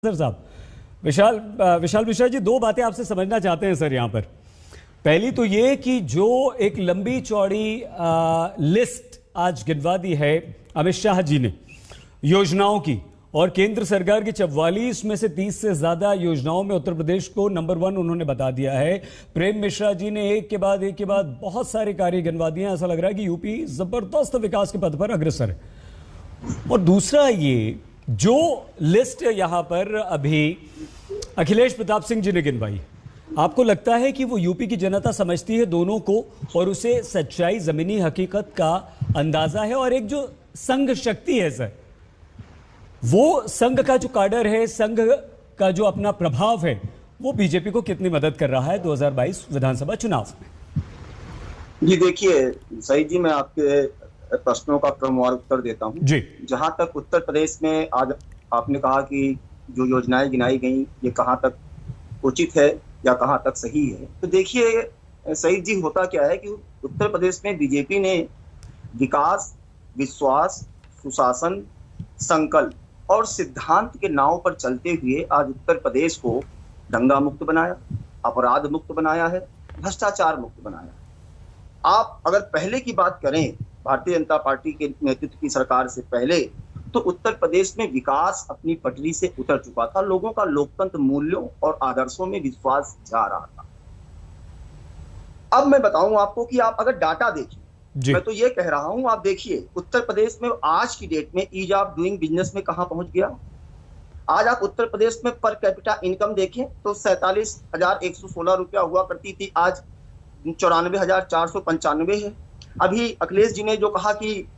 Sir साहब, विशाल मिश्रा जी, दो बातें आपसे समझना चाहते हैं सर यहाँ पर। पहली तो ये कि जो एक लंबी चौड़ी लिस्ट आज गिनवा दी है अमित शाह जी ने योजनाओं की, और केंद्र सरकार की 44 में से 30 से ज्यादा योजनाओं में उत्तर प्रदेश को नंबर 1 उन्होंने बता दिया है। प्रेम मिश्रा जी ने एक के बाद बहुत सारे कार्य गिनवा दिए हैं। ऐसा लग रहा है कि यूपी जबरदस्त विकास के पथ पर अग्रसर है। और दूसरा, ये जो लिस्ट यहां पर अभी अखिलेश प्रताप सिंह जी ने गिनवाई, आपको लगता है कि वो यूपी की जनता समझती है दोनों को, और उसे सच्चाई, जमीनी हकीकत का अंदाजा है? और एक जो संघ शक्ति है सर, वो संघ का जो काडर है, संघ का जो अपना प्रभाव है, वो बीजेपी को कितनी मदद कर रहा है 2022 विधानसभा चुनाव में? जी देखिए सईद जी, मैं आपके प्रश्नों का क्रमवार उत्तर देता हूं जी। जहां तक उत्तर प्रदेश में आज आपने कहा कि जो योजनाएं गिनाई गई ये कहां तक उचित है या कहां तक सही है, तो देखिए सईद जी, होता क्या है कि उत्तर प्रदेश में बीजेपी ने विकास, विश्वास, सुशासन, संकल्प और सिद्धांत के नाव पर चलते हुए आज उत्तर प्रदेश को दंगा मुक्त बनाया, अपराध मुक्त बनाया है, भ्रष्टाचार मुक्त बनाया। आप अगर पहले की बात करें, भारतीय जनता पार्टी के नेतृत्व की सरकार से पहले, तो उत्तर प्रदेश में विकास अपनी पटरी से उतर चुका था। लोगों का लोकतंत्र मूल्यों और आदर्शों में विश्वास जा रहा था। अब मैं बताऊं आपको कि आप अगर डाटा देखिए, मैं तो ये कह रहा हूं, आप देखिए उत्तर प्रदेश में आज की डेट में ईज ऑफ डूइंग बिजनेस में कहां पहुंच गया। आज आप उत्तर प्रदेश में पर कैपिटा इनकम देखें तो 47,116 रुपया हुआ करती थी, आज 94,495 है। अभी अखिलेश जी ने जो कहा कि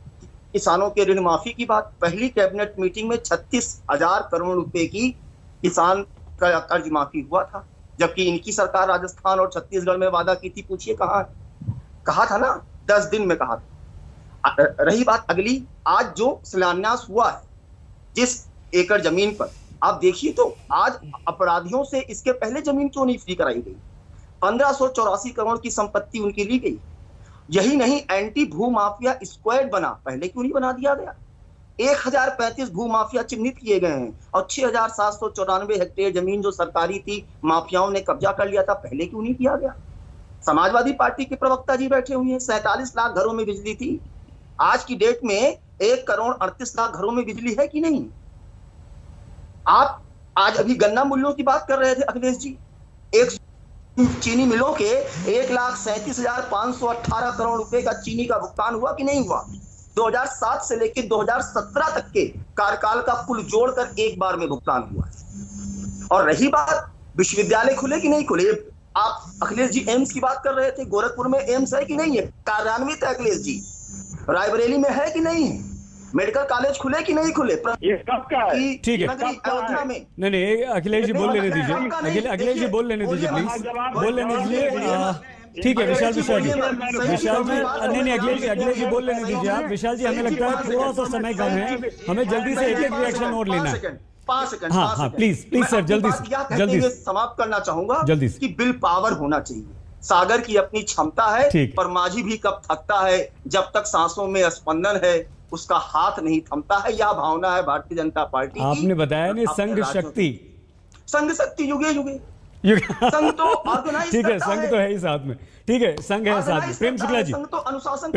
किसानों के ऋण माफी की बात, पहली कैबिनेट मीटिंग में 36,000 करोड़ रुपए की किसान का कर्ज माफी हुआ था, जबकि इनकी सरकार राजस्थान और छत्तीसगढ़ में वादा की थी। पूछिए कहाँ है? कहा था ना, 10 दिन में कहा था। रही बात अगली, आज जो शिलान्यास हुआ है जिस एकड़ जमीन पर, आप देखिए तो आज अपराधियों से इसके पहले जमीन क्यों नहीं फ्री कराई गई? 1584 करोड़ की संपत्ति उनकी ली गई। यही नहीं, एंटी भू माफिया स्क्वाड बना, पहले क्यों नहीं बना दिया गया? 1035 भू माफिया चिन्हित किए गए हैं, और 6,794 हेक्टेयर जमीन जो सरकारी थी माफियाओं ने कब्जा कर लिया था, पहले क्यों नहीं किया गया? समाजवादी पार्टी के प्रवक्ता जी बैठे हुए हैं, 47 लाख घरों में बिजली थी, आज की डेट में 1,38,00,000 घरों में बिजली है कि नहीं? आप आज अभी गन्ना मूल्यों की बात कर रहे थे अखिलेश जी, एक चीनी मिलों के 1,37,518 करोड़ रुपए का चीनी का भुगतान हुआ कि नहीं हुआ? 2007 से लेकर 2017 तक के कार्यकाल का कुल जोड़कर एक बार में भुगतान हुआ। और रही बात विश्वविद्यालय खुले कि नहीं खुले, आप अखिलेश जी एम्स की बात कर रहे थे, गोरखपुर में एम्स है कि नहीं है? कार्यान्वित है अखिलेश जी। रायबरेली में है कि नहीं है? मेडिकल कॉलेज खुले कि नहीं खुले? ये कब का है? ठीक है, अयोध्या में नहीं, अखिलेश जी बोल लेने दीजिए, अखिलेश जी बोल लेने दीजिए, प्लीज बोल लेने दीजिए। ठीक है विशाल मिश्रा जी, नहीं अखिलेश जी बोल लेने दीजिए आप। विशाल जी, हमें लगता है थोड़ा सा समय कम है, हमें जल्दी से एक रिएक्शन और लेना है। 5 सेकंड। हाँ, प्लीज सर, जल्दी से समाप्त करना चाहूंगा जल्दी से। कि बिल पावर होना चाहिए। सागर की अपनी क्षमता है, पर माझी भी कब थकता है, जब तक सांसों में स्पंदन है उसका हाथ नहीं थमता है। यह भावना है भारतीय जनता पार्टी की। आपने बताया नहीं, संघ शक्ति युगे संघ तो ऑर्गेनाइज, ठीक है, संघ तो है ही साथ में, ठीक है, संघ है साथ में। प्रेम शुक्ला जी, संघ तो अनुशासन